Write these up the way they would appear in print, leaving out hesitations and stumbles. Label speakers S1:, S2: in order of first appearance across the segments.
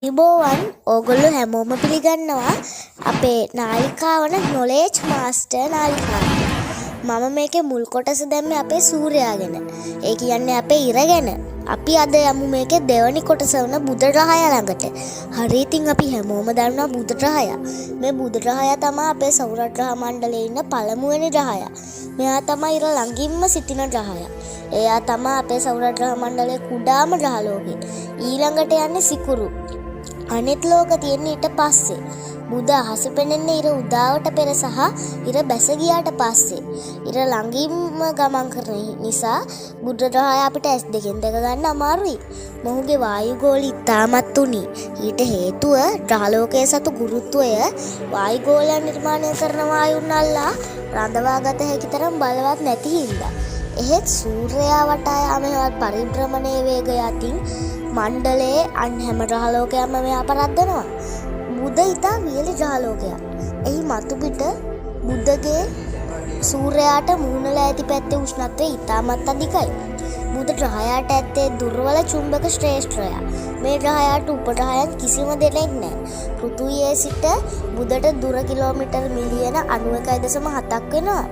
S1: ඉබෝවන් ඕගොල්ලෝ හැමෝම පිළිගන්නවා අපේ නාලිකාවන නොලේජ් මාස්ටර් නාලිකාව. මම මේකේ මුල් කොටස දැම්මේ අපේ සූර්යයා ගැන. ඒ කියන්නේ අපේ ඉර ගැන. අපි අද යමු මේකේ දෙවනි කොටස වන බුදුරහය ළඟට. හරි ඉතින් අපි හැමෝම දන්නවා බුදුරහය. මේ බුදුරහය තමයි අපේ සෞරග්‍රහ මණ්ඩලයේ ඉන්න පළමුවෙනි ග්‍රහය. මෙයා තමයි ඉර ළඟින්ම සිටින ග්‍රහය. එයා තමයි අපේ සෞරග්‍රහ මණ්ඩලයේ කුඩාම ග්‍රහ ලෝකෙ. ඊළඟට යන්නේ සිකුරු. අනෙත් ලෝක තියෙන්නේ ඊට පස්සේ. බුද අහස පෙනෙන්නේ ඉර උදාවට පෙර සහ ඉර බැස ගියාට පස්සේ. ඉර ළඟින්ම ගමන් කරන නිසා බුදුරහය අපිට ඇස් දෙකෙන් දැක ගන්න අමාරුයි. මොහුගේ වායුගෝලය ඉතාමත් තුනි. ඊට හේතුව ග්‍රහලෝකයේ සතු ගුරුත්වය වායුගෝලයන් නිර්මාණය කරන වයුන් අල්ලා රඳවා ගත හැකි තරම් බලවත් නැති හින්දා. එහෙත් සූර්යයා වටා යාමේවත් පරිභ්‍රමණයේ වේගය අතින් මණ්ඩලයේ අන් හැම ග්‍රහලෝකයක්ම මෙයා පරද්දනවා. බුධ ඉතා වියලි ග්‍රහලෝකයක්. එහි මතු පිට බුධගේ සූර්යයාට මුහුණලා ඇති පැත්තේ උෂ්ණත්වය ඉතාමත් අධිකයි. බුධ ග්‍රහයාට ඇත්තේ දුර්වල චුම්බක ශ්‍රේෂ්ඨය. මේ ග්‍රහයාට උපග්‍රහයන් කිසිම දෙයක් නැහැ. පෘථිවියේ සිට බුධට දුර කිලෝමීටර් මිලියන 91.7ක් වෙනවා.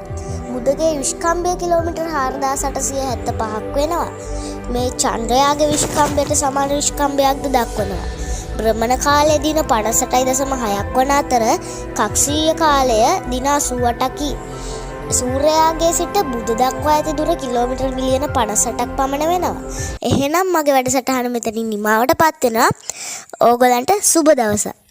S1: බුධගේ විශ්කම්භය කිලෝමීටර් 4875ක් වෙනවා. මේ චන්ද්‍රයාගේ විශ්කම්භයට සමාන විශ්කම්භයක්ද දක්වනවා. භ්‍රමණ කාලය දින 58.6ක් වන අතර කක්ෂීය කාලය දින 88කි. සූර්යයාගේ සිට බුධ දක්වා ඇති දුර කිලෝමීටර් මිලියන 58ක් පමණ වෙනවා. එහෙනම් මගේ වැඩසටහන මෙතනින් නිමාවටපත් වෙනවා. ඕගලන්ට සුබ දවසක්.